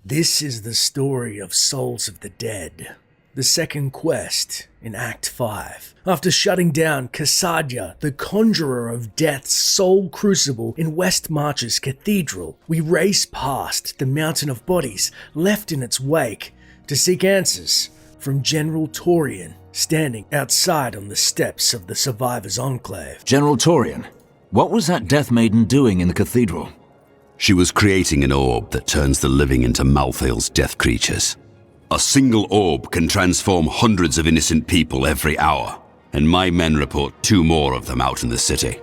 This is the story of Souls of the Dead, the second quest in Act 5. After shutting down Kasadia, the conjurer of death's soul crucible in Westmarch's cathedral, we race past the mountain of bodies left in its wake to seek answers from General Torian, standing outside on the steps of the survivors' enclave. General Torian, what was that Death Maiden doing in the cathedral? She was creating an orb that turns the living into Malthael's death creatures. A single orb can transform hundreds of innocent people every hour, and my men report 2 more of them out in the city.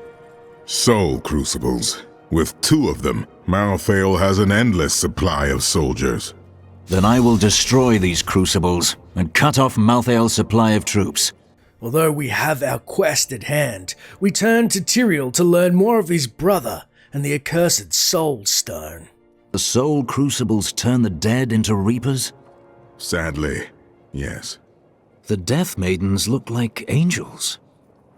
Soul crucibles. With 2 of them, Malthael has an endless supply of soldiers. Then I will destroy these crucibles and cut off Malthael's supply of troops. Although we have our quest at hand, we turn to Tyrael to learn more of his brother and the accursed Soul Stone. The soul crucibles turn the dead into reapers? Sadly, yes. The Death Maidens look like angels.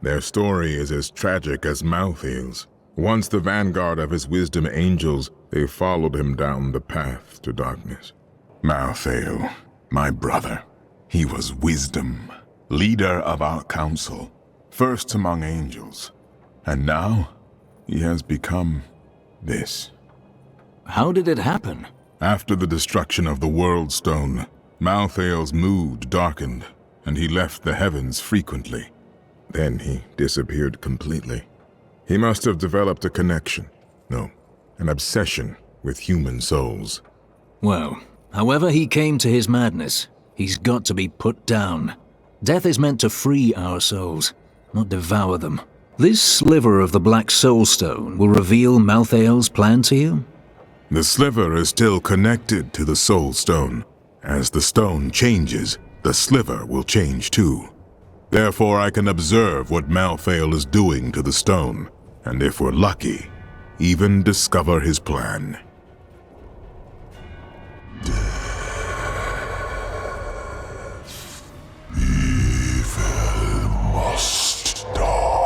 Their story is as tragic as Malthael's. Once the vanguard of his wisdom angels, they followed him down the path to darkness. Malthael, my brother, he was wisdom, leader of our council, first among angels. And now, he has become this. How did it happen? After the destruction of the World Stone, Malthael's mood darkened, and he left the heavens frequently. Then he disappeared completely. He must have developed a connection, no, an obsession with human souls. Well, however he came to his madness, he's got to be put down. Death is meant to free our souls, not devour them. This sliver of the Black Soul Stone will reveal Malthael's plan to you? The sliver is still connected to the Soul Stone. As the stone changes, the sliver will change too. Therefore I can observe what Malthael is doing to the stone, and if we're lucky, even discover his plan. Evil must die.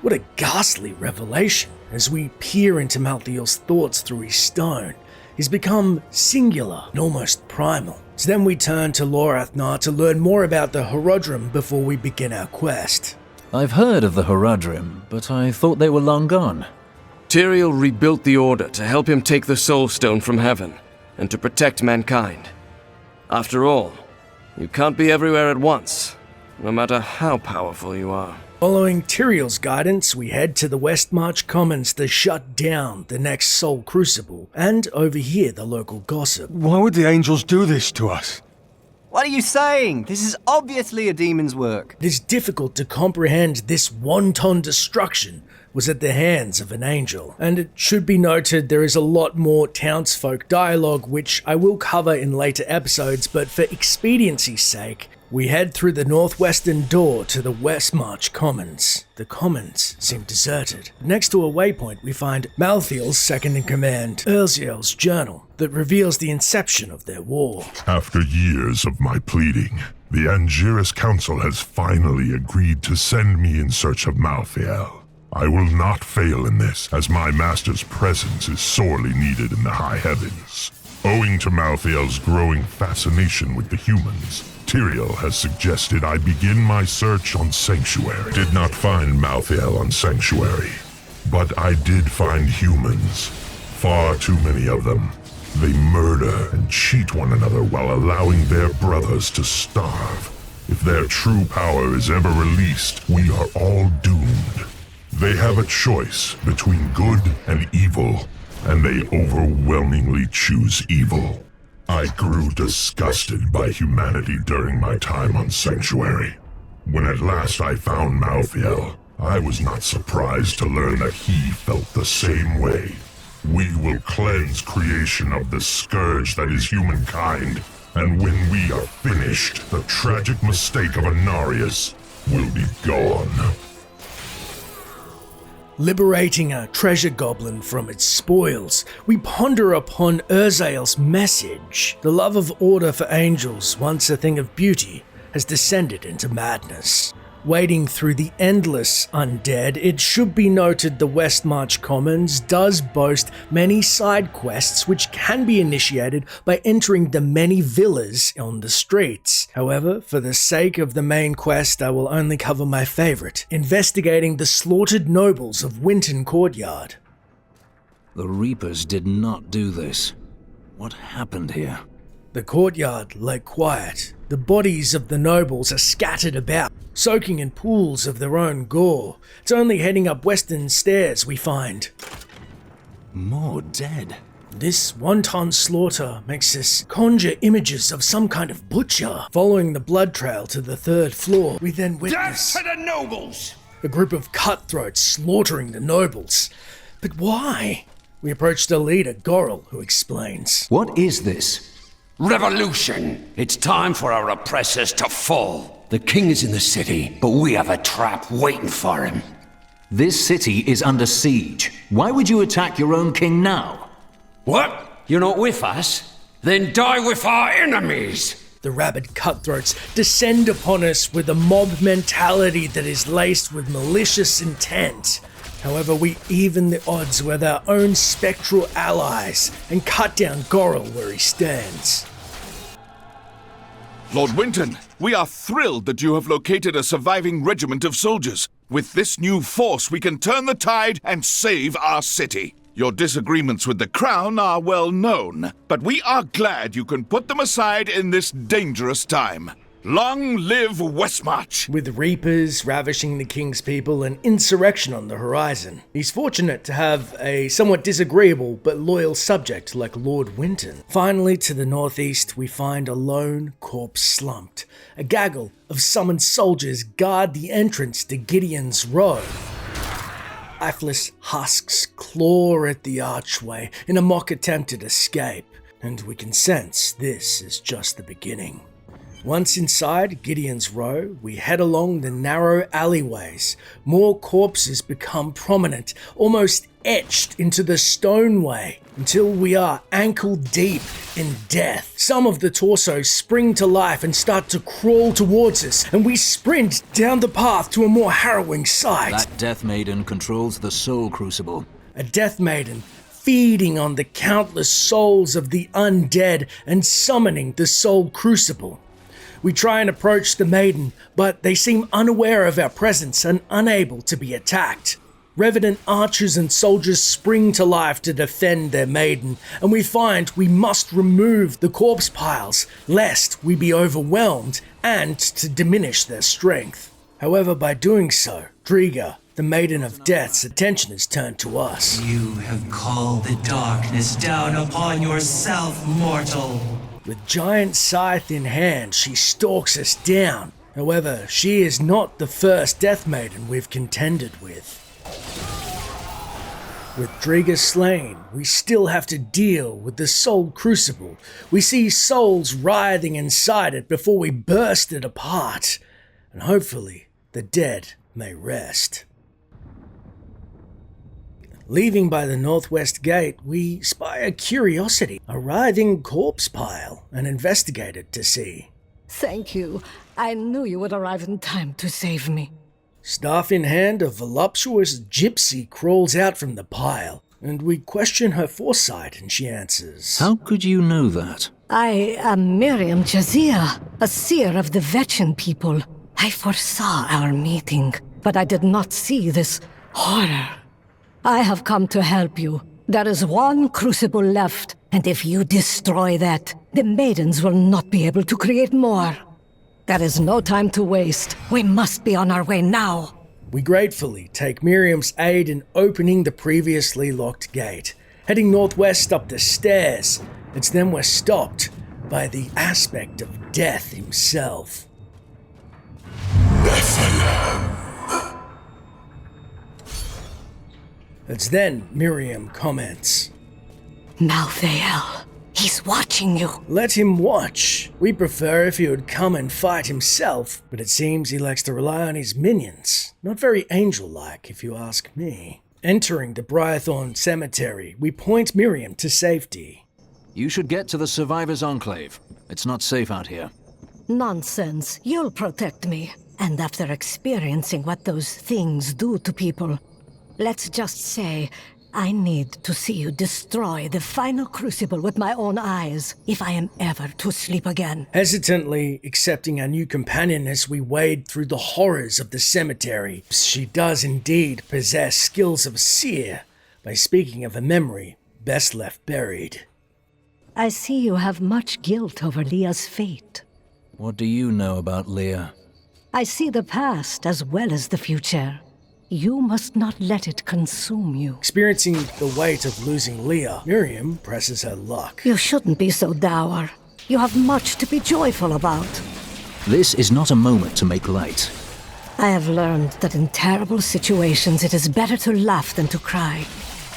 What a ghastly revelation as we peer into Malthael's thoughts through his stone. He's become singular and almost primal. So then we turn to Lorathnar to learn more about the Horadrim before we begin our quest. I've heard of the Horadrim, but I thought they were long gone. Tyrael rebuilt the Order to help him take the Soul Stone from heaven, and to protect mankind. After all, you can't be everywhere at once, no matter how powerful you are. Following Tyrael's guidance, we head to the Westmarch Commons to shut down the next Soul Crucible and overhear the local gossip. Why would the angels do this to us? What are you saying? This is obviously a demon's work. It is difficult to comprehend this wanton destruction was at the hands of an angel. And it should be noted there is a lot more townsfolk dialogue which I will cover in later episodes, but for expediency's sake, we head through the northwestern door to the Westmarch Commons. The Commons seem deserted. Next to a waypoint we find Malthael's second-in-command, Urziel's journal, that reveals the inception of their war. After years of my pleading, the Angiris Council has finally agreed to send me in search of Malthael. I will not fail in this, as my master's presence is sorely needed in the high heavens. Owing to Malthael's growing fascination with the humans, Tyrael has suggested I begin my search on Sanctuary. Did not find Malthael on Sanctuary, but I did find humans. Far too many of them. They murder and cheat one another while allowing their brothers to starve. If their true power is ever released, we are all doomed. They have a choice between good and evil, and they overwhelmingly choose evil. I grew disgusted by humanity during my time on Sanctuary. When at last I found Malthael, I was not surprised to learn that he felt the same way. We will cleanse creation of the scourge that is humankind, and when we are finished, the tragic mistake of Anarius will be gone. Liberating a treasure goblin from its spoils, we ponder upon Urziel's message. The love of order for angels, once a thing of beauty, has descended into madness. Wading through the endless undead, it should be noted the Westmarch Commons does boast many side quests which can be initiated by entering the many villas on the streets. However, for the sake of the main quest, I will only cover my favourite, investigating the slaughtered nobles of Winton Courtyard. The Reapers did not do this. What happened here? The courtyard lay quiet. The bodies of the nobles are scattered about, soaking in pools of their own gore. It's only heading up western stairs we find More dead. this wanton slaughter makes us conjure images of some kind of butcher. Following the blood trail to the 3rd floor, we then witness Death to the nobles! a group of cutthroats slaughtering the nobles. But why? We approach the leader, Gorel, who explains. What is this? Revolution! It's time for our oppressors to fall. The king is in the city, but we have a trap waiting for him. This city is under siege. Why would you attack your own king now? What? You're not with us? Then die with our enemies! The rabid cutthroats descend upon us with a mob mentality that is laced with malicious intent. However, we even the odds with our own spectral allies and cut down Gorel where he stands. Lord Winton, we are thrilled that you have located a surviving regiment of soldiers. With this new force, we can turn the tide and save our city. Your disagreements with the crown are well known, but we are glad you can put them aside in this dangerous time. Long live Westmarch! With Reapers ravishing the king's people and insurrection on the horizon, he's fortunate to have a somewhat disagreeable but loyal subject like Lord Winton. Finally, to the northeast, we find a lone corpse slumped. A gaggle of summoned soldiers guard the entrance to Gideon's Row. Lifeless husks claw at the archway in a mock attempt at escape, and we can sense this is just the beginning. Once inside Gideon's Row, we head along the narrow alleyways. More corpses become prominent, almost etched into the stoneway, until we are ankle deep in death. Some of the torsos spring to life and start to crawl towards us, and we sprint down the path to a more harrowing sight. That Death Maiden controls the Soul Crucible. A Death Maiden feeding on the countless souls of the undead and summoning the Soul Crucible. We try and approach the maiden, but they seem unaware of our presence and unable to be attacked. Revenant archers and soldiers spring to life to defend their maiden, and we find we must remove the corpse piles, lest we be overwhelmed and to diminish their strength. However, by doing so, Driga, the Maiden of Death's attention is turned to us. You have called the darkness down upon yourself, mortal. With giant scythe in hand, she stalks us down. However, she is not the first Death Maiden we've contended with. With Driga slain, we still have to deal with the Soul Crucible. We see souls writhing inside it before we burst it apart. And hopefully, the dead may rest. Leaving by the northwest gate, we spy a curiosity, a writhing corpse pile, and investigate it to see. Thank you. I knew you would arrive in time to save me. Staff in hand, a voluptuous gypsy crawls out from the pile, and we question her foresight, and she answers. How could you know that? I am Miriam Jazia, a seer of the Vetchin people. I foresaw our meeting, but I did not see this horror. I have come to help you. There is one crucible left, and if you destroy that, the maidens will not be able to create more. There is no time to waste. We must be on our way now. We gratefully take Miriam's aid in opening the previously locked gate. Heading northwest up the stairs, it's then we're stopped by the aspect of Death himself. It's then Miriam comments. Malthael, he's watching you. Let him watch. We prefer if he would come and fight himself, but it seems he likes to rely on his minions. Not very angel-like, if you ask me. Entering the Briarthorn Cemetery, we point Miriam to safety. You should get to the Survivors' Enclave. It's not safe out here. Nonsense. You'll protect me. And after experiencing what those things do to people, let's just say I need to see you destroy the final crucible with my own eyes if I am ever to sleep again. Hesitantly accepting our new companion as we wade through the horrors of the cemetery, she does indeed possess skills of seer, by speaking of a memory best left buried. I see you have much guilt over Leah's fate. What do you know about Leah? I see the past as well as the future. You must not let it consume you. Experiencing the weight of losing Leah, Miriam presses her luck. You shouldn't be so dour. You have much to be joyful about. This is not a moment to make light. I have learned that in terrible situations it is better to laugh than to cry.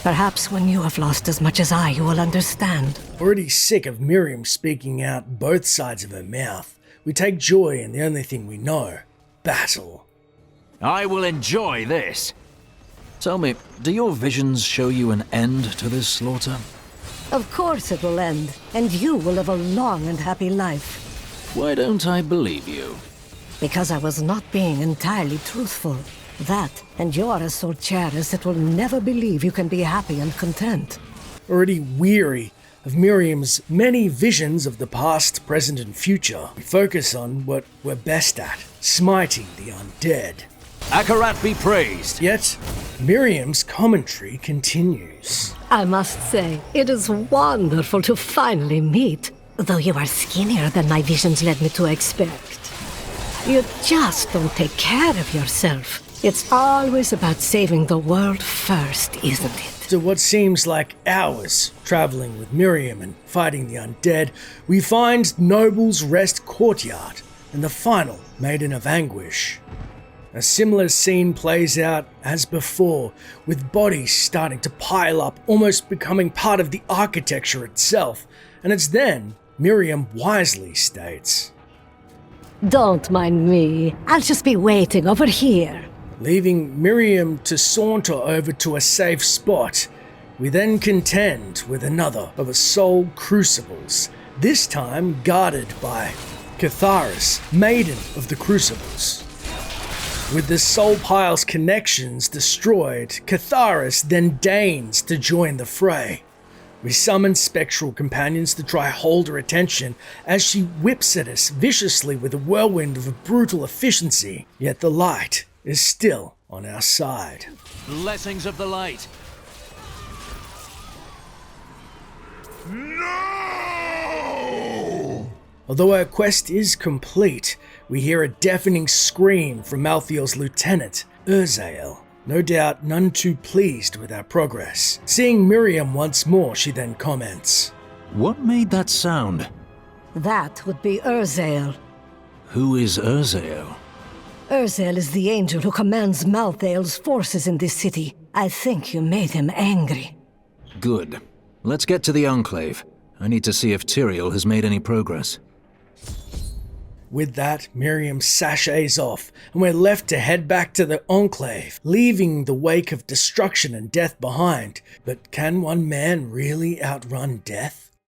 Perhaps when you have lost as much as I, you will understand. Already sick of Miriam speaking out both sides of her mouth, we take joy in the only thing we know, battle. I will enjoy this. Tell me, do your visions show you an end to this slaughter? Of course it will end, and you will live a long and happy life. Why don't I believe you? Because I was not being entirely truthful. That, and you are as Solcharis that will never believe you can be happy and content. Already weary of Miriam's many visions of the past, present, and future, we focus on what we're best at, smiting the undead. Akarat be praised! Yet, Miriam's commentary continues. I must say, it is wonderful to finally meet, though you are skinnier than my visions led me to expect. You just don't take care of yourself. It's always about saving the world first, isn't it? After what seems like hours traveling with Miriam and fighting the undead, we find Noble's Rest courtyard and the final Maiden of Anguish. A similar scene plays out as before, with bodies starting to pile up, almost becoming part of the architecture itself, and it's then Miriam wisely states, Don't mind me, I'll just be waiting over here. Leaving Miriam to saunter over to a safe spot, we then contend with another of the soul crucibles, this time guarded by Catharis, Maiden of the Crucibles. With the Soul Pile's connections destroyed, Catharis then deigns to join the fray. We summon spectral companions to try hold her attention as she whips at us viciously with a whirlwind of brutal efficiency, yet the light is still on our side. Blessings of the light. No! Although our quest is complete, we hear a deafening scream from Malthael's lieutenant, Malthael. No doubt none too pleased with our progress. Seeing Miriam once more, she then comments, What made that sound? That would be Malthael. Who is Malthael? Malthael is the angel who commands Malthael's forces in this city. I think you made him angry. Good. Let's get to the enclave. I need to see if Tyrael has made any progress. With that, Miriam sachets off, and we're left to head back to the enclave, leaving the wake of destruction and death behind. But can one man really outrun death?